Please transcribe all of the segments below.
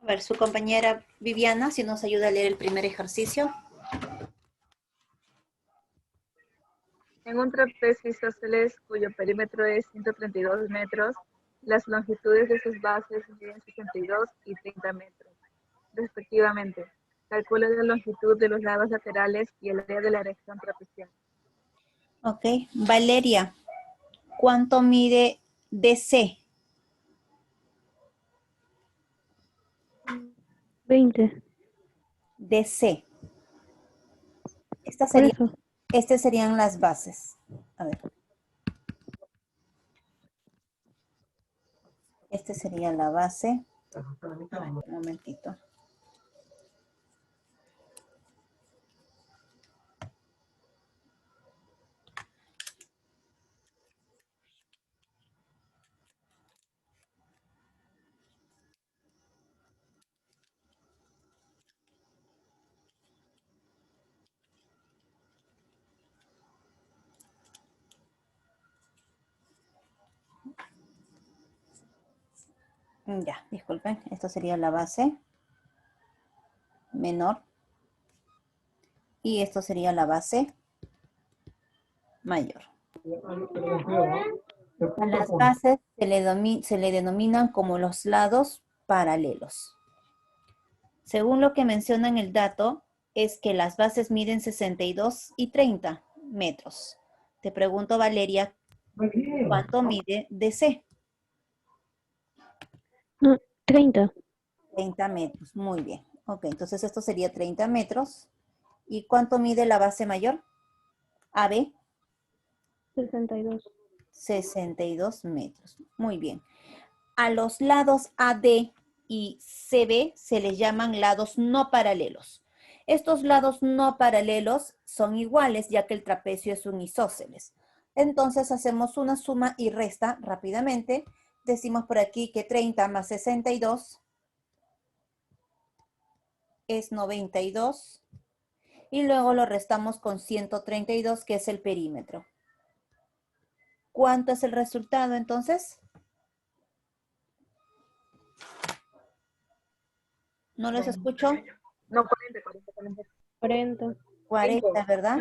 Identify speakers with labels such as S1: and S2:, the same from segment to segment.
S1: A ver, su compañera Viviana, si nos ayuda a leer el primer ejercicio.
S2: En un trapecio isósceles cuyo perímetro es 132 metros, las longitudes de sus bases miden 62 y 30 metros, respectivamente. Calcula la longitud de los lados laterales y el área de la región trapezial.
S1: Ok. Valeria, ¿cuánto mide DC?
S3: 20.
S1: DC.
S3: Por eso.
S1: Estas serían las bases. A ver. Esta sería la base. A ver, un momentito. Ya, disculpen. Esto sería la base menor. Y esto sería la base mayor. A las bases se le denominan como los lados paralelos. Según lo que menciona en el dato, es que las bases miden 62 y 30 metros. Te pregunto, Valeria, ¿cuánto mide DC?
S3: No, 30.
S1: 30 metros, muy bien. Ok, entonces esto sería 30 metros. ¿Y cuánto mide la base mayor? AB.
S3: 62.
S1: 62 metros. Muy bien. A los lados AD y CB se les llaman lados no paralelos. Estos lados no paralelos son iguales ya que el trapecio es un isósceles. Entonces hacemos una suma y resta rápidamente. Decimos por aquí que 30 más 62 es 92 y luego lo restamos con 132 que es el perímetro. ¿Cuánto es el resultado entonces? ¿No los escucho?
S2: No, 40, 40, 40.
S3: 40.
S1: 40, ¿verdad?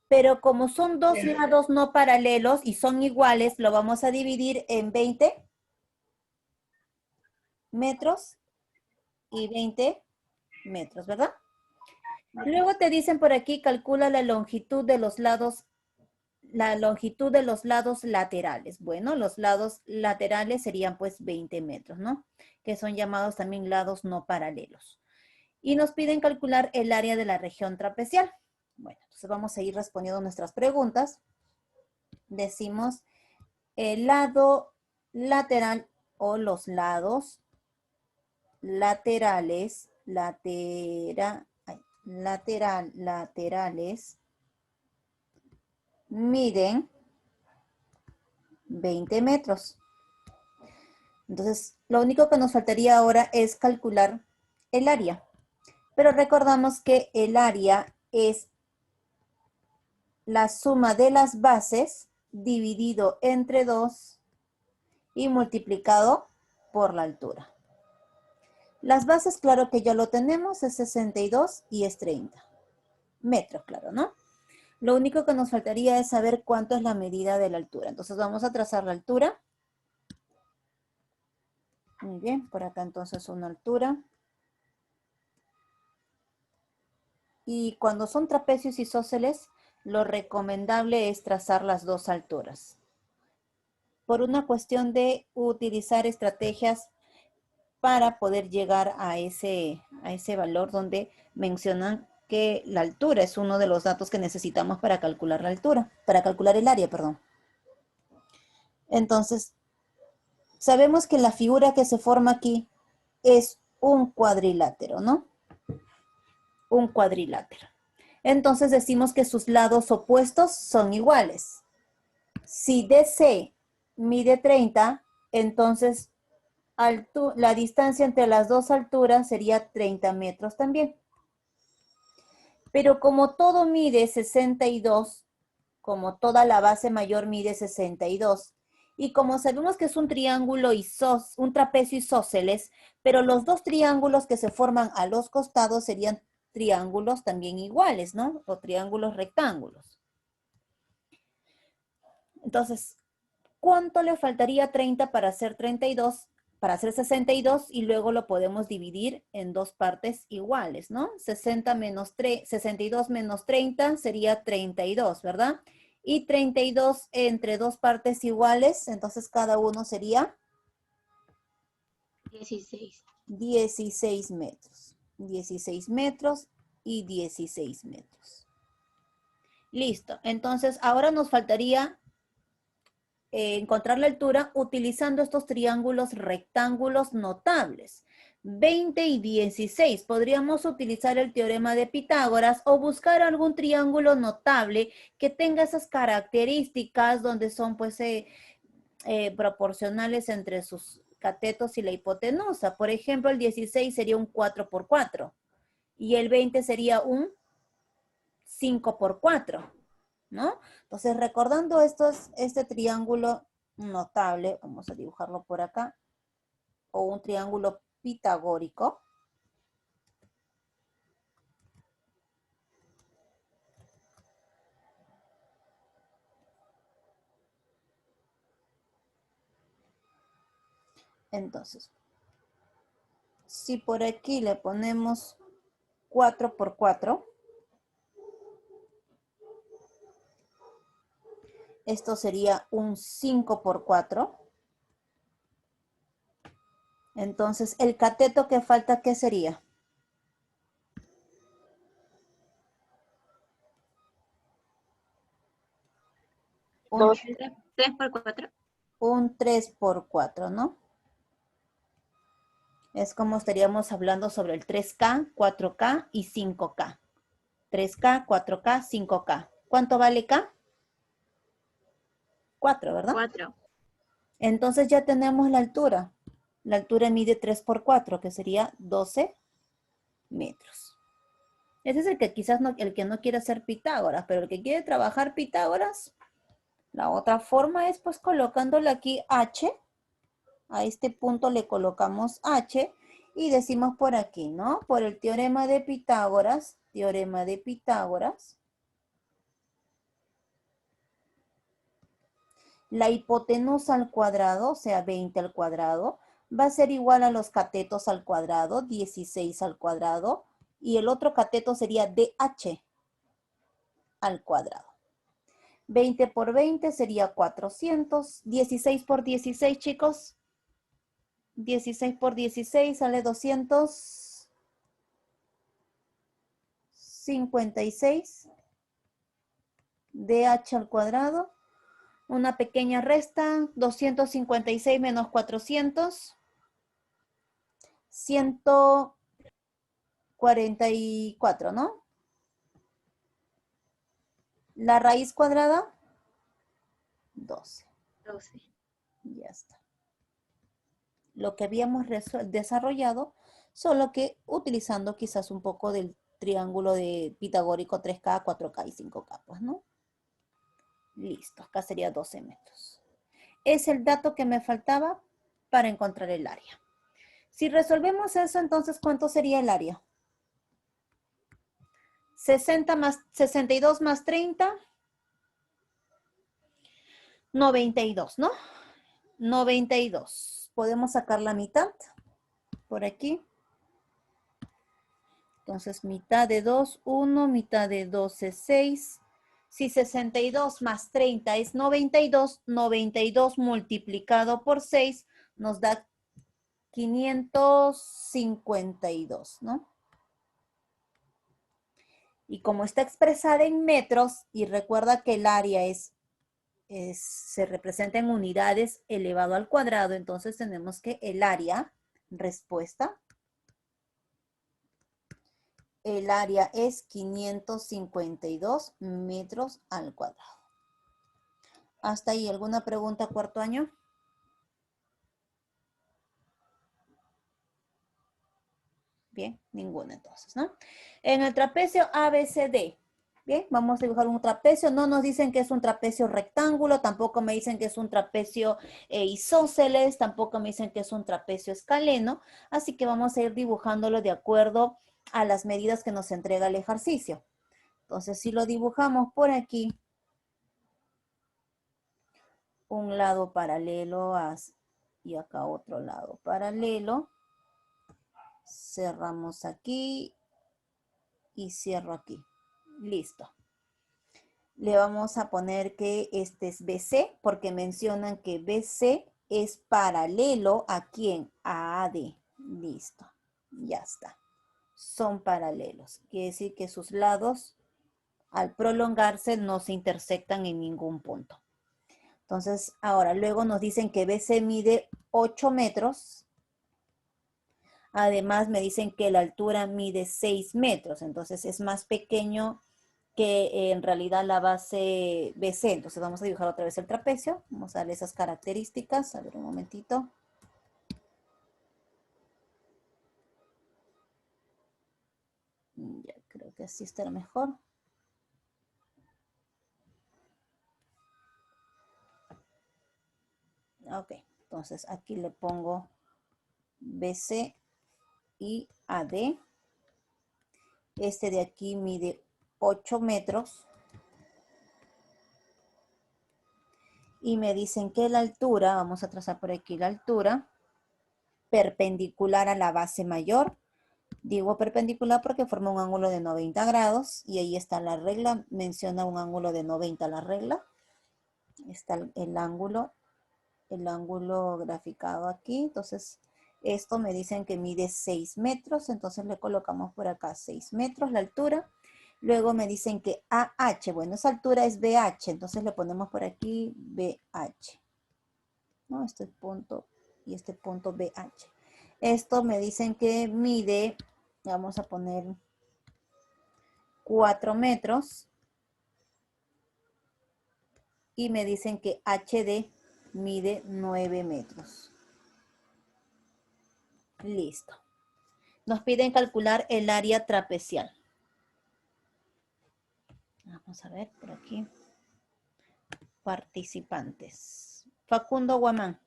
S1: Pero como son dos lados no paralelos y son iguales, lo vamos a dividir en 20 metros y 20 metros, ¿verdad? Luego te dicen por aquí, calcula la longitud de los lados laterales. Bueno, los lados laterales serían pues 20 metros, ¿no? Que son llamados también lados no paralelos. Y nos piden calcular el área de la región trapezial. Bueno, entonces vamos a ir respondiendo nuestras preguntas. Decimos el lado lateral o los lados laterales, laterales miden 20 metros. Entonces, lo único que nos faltaría ahora es calcular el área. Pero recordamos que el área es la suma de las bases dividido entre 2 y multiplicado por la altura. Las bases, claro que ya lo tenemos, es 62 y es 30 metros, claro, ¿no? Lo único que nos faltaría es saber cuánto es la medida de la altura. Entonces vamos a trazar la altura. Muy bien, por acá entonces una altura. Y cuando son trapecios isósceles, lo recomendable es trazar las dos alturas. Por una cuestión de utilizar estrategias para poder llegar a ese valor donde mencionan que la altura es uno de los datos que necesitamos para calcular la altura, para calcular el área, perdón. Entonces, sabemos que la figura que se forma aquí es un cuadrilátero, ¿no? Un cuadrilátero. Entonces decimos que sus lados opuestos son iguales. Si DC mide 30, entonces la distancia entre las dos alturas sería 30 metros también. Pero como todo mide 62, como toda la base mayor mide 62, Y como sabemos que es un triángulo un trapecio isósceles, pero los dos triángulos que se forman a los costados serían triángulos también iguales, ¿no? O triángulos rectángulos. Entonces, ¿cuánto le faltaría a 30 para hacer 32? Para hacer 62 y luego lo podemos dividir en dos partes iguales, ¿no? 62 menos 30 sería 32, ¿verdad? Y 32 entre dos partes iguales, entonces cada uno sería
S4: 16.
S1: 16 metros. 16 metros y 16 metros. Listo. Entonces, ahora nos faltaría encontrar la altura utilizando estos triángulos rectángulos notables. 20 y 16. Podríamos utilizar el teorema de Pitágoras o buscar algún triángulo notable que tenga esas características donde son pues proporcionales entre sus catetos y la hipotenusa. Por ejemplo, el 16 sería un 4 por 4 y el 20 sería un 5 por 4, ¿no? Entonces, recordando este triángulo notable, vamos a dibujarlo por acá, o un triángulo pitagórico. Entonces, si por aquí le ponemos 4 por 4, esto sería un 5 por 4. Entonces, el cateto que falta, ¿qué sería? Un,
S4: 3 por 4.
S1: un 3 por 4, ¿no? Es como estaríamos hablando sobre el 3K, 4K y 5K. 3K, 4K, 5K. ¿Cuánto vale K? 4, ¿verdad?
S4: 4.
S1: Entonces ya tenemos la altura. La altura mide 3 por 4, que sería 12 metros. Ese es el que quizás no, el que no quiere hacer Pitágoras, pero el que quiere trabajar Pitágoras, la otra forma es pues colocándole aquí H. A este punto le colocamos H y decimos por aquí, ¿no? Por el teorema de Pitágoras, la hipotenusa al cuadrado, o sea, 20 al cuadrado, va a ser igual a los catetos al cuadrado, 16 al cuadrado, y el otro cateto sería DH al cuadrado. 20 por 20 sería 400, 16 por 16, chicos. 16 por 16 sale 256 DH al cuadrado. Una pequeña resta, 256 menos 400, 144, ¿no? La raíz cuadrada, 12.
S4: 12.
S1: Ya está. Lo que habíamos desarrollado, solo que utilizando quizás un poco del triángulo de pitagórico 3K, 4K y 5K, pues, ¿no? Listo, acá sería 12 metros. Es el dato que me faltaba para encontrar el área. Si resolvemos eso, entonces, ¿cuánto sería el área? 62 más 30, 92, ¿no? 92. Podemos sacar la mitad por aquí. Entonces, mitad de 2, 1, mitad de 12, 6. Si 62 más 30 es 92, 92 multiplicado por 6 nos da 552, ¿no? Y como está expresada en metros, y recuerda que el área se representa en unidades elevado al cuadrado, entonces tenemos que el área, respuesta, el área es 552 metros al cuadrado. ¿Hasta ahí alguna pregunta, cuarto año? Bien, ninguna entonces, ¿no? En el trapecio ABCD, ¿Qué? Vamos a dibujar un trapecio. No nos dicen que es un trapecio rectángulo, tampoco me dicen que es un trapecio isósceles, tampoco me dicen que es un trapecio escaleno, así que vamos a ir dibujándolo de acuerdo a las medidas que nos entrega el ejercicio. Entonces, si lo dibujamos por aquí, un lado paralelo y acá otro lado paralelo, cerramos aquí y cierro aquí. Listo. Le vamos a poner que este es BC, porque mencionan que BC es paralelo a quién, a AD. Listo, ya está. Son paralelos. Quiere decir que sus lados, al prolongarse, no se intersectan en ningún punto. Entonces, ahora, luego nos dicen que BC mide 8 metros. Además, me dicen que la altura mide 6 metros. Entonces, es más pequeño que en realidad la base BC. Entonces vamos a dibujar otra vez el trapecio. Vamos a darle esas características. A ver, un momentito. Ya, creo que así estará mejor. Ok, entonces aquí le pongo BC y AD. Este de aquí mide 8 metros. Y me dicen que la altura, vamos a trazar por aquí la altura, perpendicular a la base mayor. Digo perpendicular porque forma un ángulo de 90 grados y ahí está la regla, menciona un ángulo de 90 la regla. Está el ángulo graficado aquí. Entonces, esto me dicen que mide 6 metros, entonces le colocamos por acá 6 metros la altura. Luego me dicen que AH, bueno, esa altura es BH, entonces le ponemos por aquí BH. ¿No? Este punto y este punto BH. Esto me dicen que mide, vamos a poner 4 metros. Y me dicen que HD mide 9 metros. Listo. Nos piden calcular el área trapecial. Vamos a ver por aquí. Participantes. Facundo Guamán.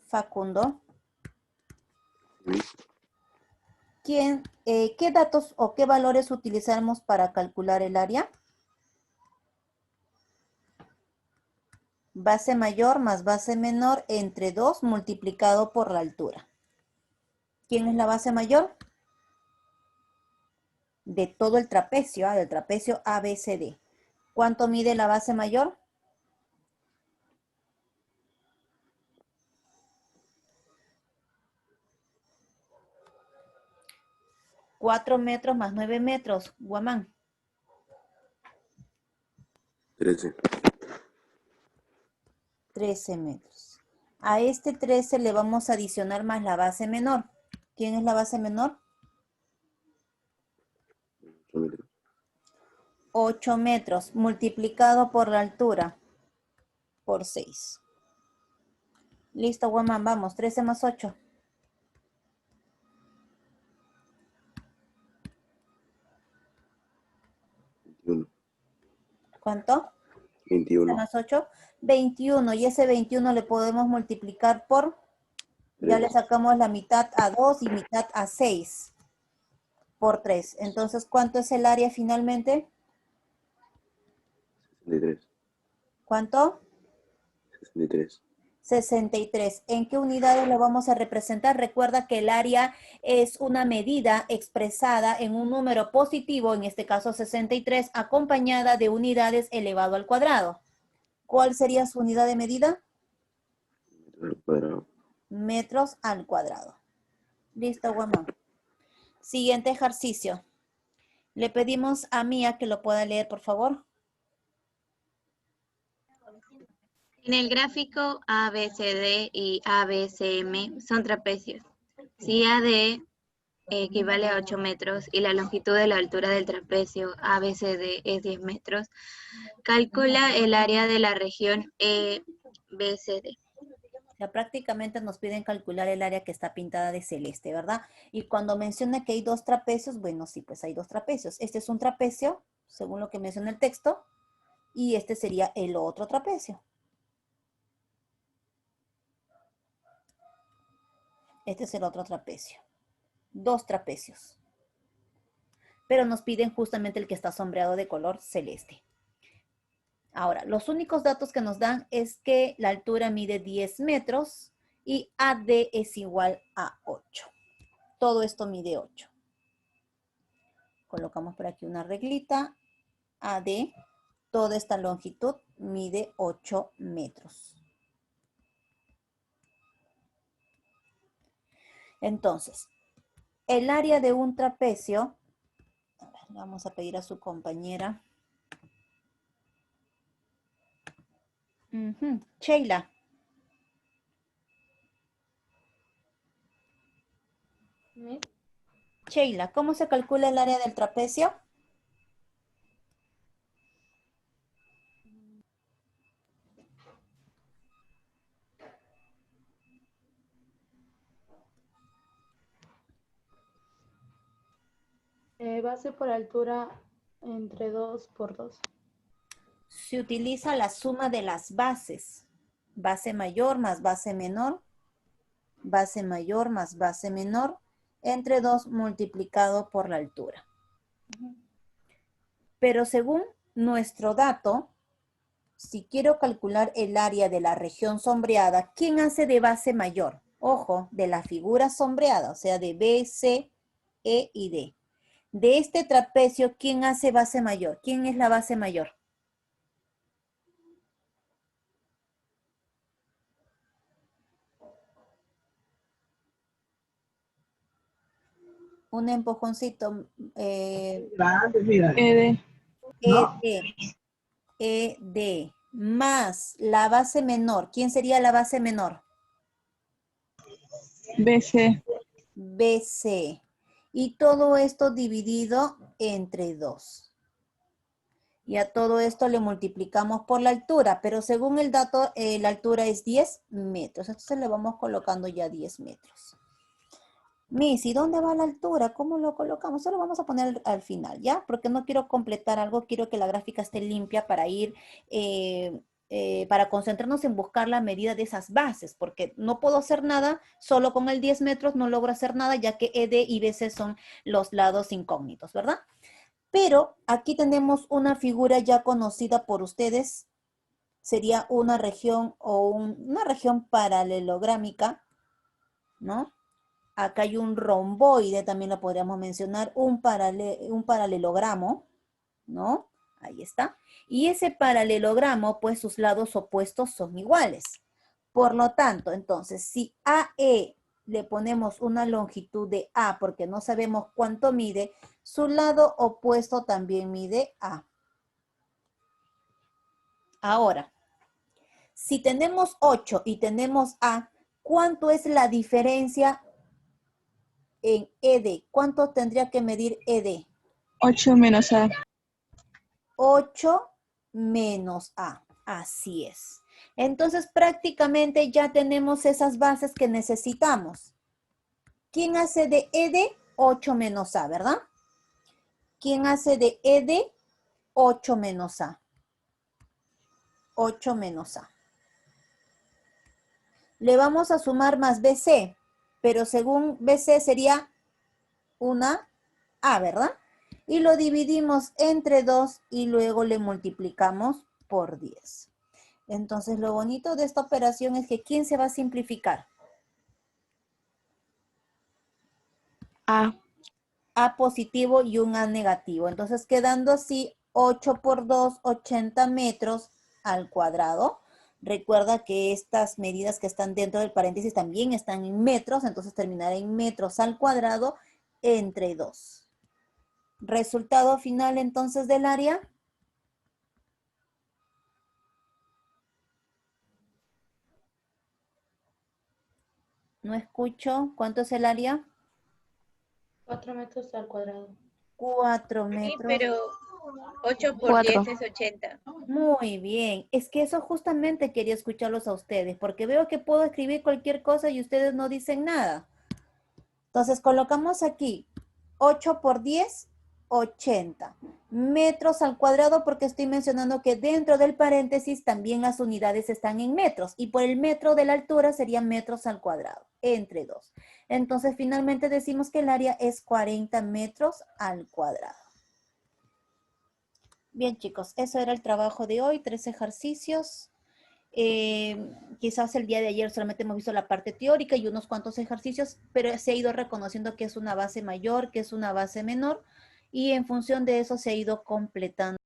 S1: Facundo. ¿Qué datos o qué valores utilizamos para calcular el área? Base mayor más base menor entre 2 multiplicado por la altura. ¿Quién es la base mayor? De todo el trapecio, del trapecio ABCD. ¿Cuánto mide la base mayor? 4 metros más 9 metros, Guamán.
S4: 13.
S1: 13 metros. A este 13 le vamos a adicionar más la base menor. ¿Quién es la base menor?
S4: 8 metros.
S1: 8 metros multiplicado por la altura. Por 6. Listo, Guamán, vamos. 13 más 8.
S4: 21.
S1: ¿Cuánto?
S4: 21.
S1: 13 más 8. 21. Y ese 21 le podemos multiplicar por... Ya le sacamos la mitad a 2 y mitad a 6. Por 3. Entonces, ¿cuánto es el área finalmente?
S4: 63.
S1: ¿Cuánto?
S4: 63.
S1: 63. ¿En qué unidades lo vamos a representar? Recuerda que el área es una medida expresada en un número positivo, en este caso 63, acompañada de unidades elevado al cuadrado. ¿Cuál sería su unidad de medida?
S4: Metros al cuadrado.
S1: Metros al cuadrado. Listo, Guamán. Siguiente ejercicio. Le pedimos a Mía que lo pueda leer, por favor.
S5: En el gráfico ABCD y ABCM son trapecios. Si AD equivale a 8 metros y la longitud de la altura del trapecio ABCD es 10 metros, calcula el área de la región EBCD.
S1: sea, prácticamente nos piden calcular el área que está pintada de celeste, ¿verdad? Y cuando menciona que hay dos trapecios, bueno, sí, pues hay dos trapecios. Este es un trapecio, según lo que menciona el texto, y este sería el otro trapecio. Este es el otro trapecio. Dos trapecios. Pero nos piden justamente el que está sombreado de color celeste. Ahora, los únicos datos que nos dan es que la altura mide 10 metros y AD es igual a 8. Todo esto mide 8. Colocamos por aquí una reglita. AD, toda esta longitud mide 8 metros. Entonces, el área de un trapecio, a ver, le vamos a pedir a su compañera. Sheila. Sheila, ¿cómo se calcula el área del trapecio?
S6: Base por altura entre 2 por 2.
S1: Se utiliza la suma de las bases. Base mayor más base menor. Base mayor más base menor. Entre 2 multiplicado por la altura. Pero según nuestro dato, si quiero calcular el área de la región sombreada, ¿quién hace de base mayor? Ojo, de la figura sombreada, o sea, de B, C, E y D. De este trapecio, ¿quién hace base mayor? ¿Quién es la base mayor? Un empujoncito.
S2: ED.
S1: ED más la base menor. ¿Quién sería la base menor?
S2: BC.
S1: BC. Y todo esto dividido entre 2. Y a todo esto le multiplicamos por la altura, pero según el dato, la altura es 10 metros. Entonces le vamos colocando ya 10 metros. Miss, ¿y dónde va la altura? ¿Cómo lo colocamos? Eso lo vamos a poner al final, ¿ya? Porque no quiero completar algo, quiero que la gráfica esté limpia para ir, para concentrarnos en buscar la medida de esas bases, porque no puedo hacer nada, solo con el 10 metros no logro hacer nada, ya que ED y BC son los lados incógnitos, ¿verdad? Pero aquí tenemos una figura ya conocida por ustedes, sería una región o una región paralelográmica, ¿no? Acá hay un romboide, también lo podríamos mencionar, un paralelogramo, ¿no? Ahí está. Y ese paralelogramo, pues sus lados opuestos son iguales. Por lo tanto, entonces, si AE le ponemos una longitud de A porque no sabemos cuánto mide, su lado opuesto también mide A. Ahora, si tenemos 8 y tenemos A, ¿cuánto es la diferencia en ED? ¿Cuánto tendría que medir ED?
S2: 8 menos A.
S1: 8 menos A. Así es. Entonces prácticamente ya tenemos esas bases que necesitamos. ¿Quién hace de ED? 8 menos A, ¿verdad? ¿Quién hace de ED? 8 menos A. 8 menos A. Le vamos a sumar más BC, pero según BC sería una A, ¿verdad? Y lo dividimos entre 2 y luego le multiplicamos por 10. Entonces, lo bonito de esta operación es que ¿quién se va a simplificar?
S6: A.
S1: A positivo y un A negativo. Entonces, quedando así 8 por 2, 80 metros al cuadrado. Recuerda que estas medidas que están dentro del paréntesis también están en metros, entonces terminará en metros al cuadrado entre 2. Resultado final entonces del área. No escucho. ¿Cuánto es el área?
S6: 4 metros al cuadrado.
S1: 4
S5: Sí,
S1: metros.
S5: pero 8 por
S3: Cuatro.
S5: 10 es 80.
S1: Muy bien. Es que eso justamente quería escucharlos a ustedes, porque veo que puedo escribir cualquier cosa y ustedes no dicen nada. Entonces colocamos aquí 8 por 10, 80. Metros al cuadrado, porque estoy mencionando que dentro del paréntesis también las unidades están en metros. Y por el metro de la altura serían metros al cuadrado, entre 2. Entonces finalmente decimos que el área es 40 metros al cuadrado. Bien, chicos, eso era el trabajo de hoy, 3 ejercicios. Quizás el día de ayer solamente hemos visto la parte teórica y unos cuantos ejercicios, pero se ha ido reconociendo que es una base mayor, que es una base menor, y en función de eso se ha ido completando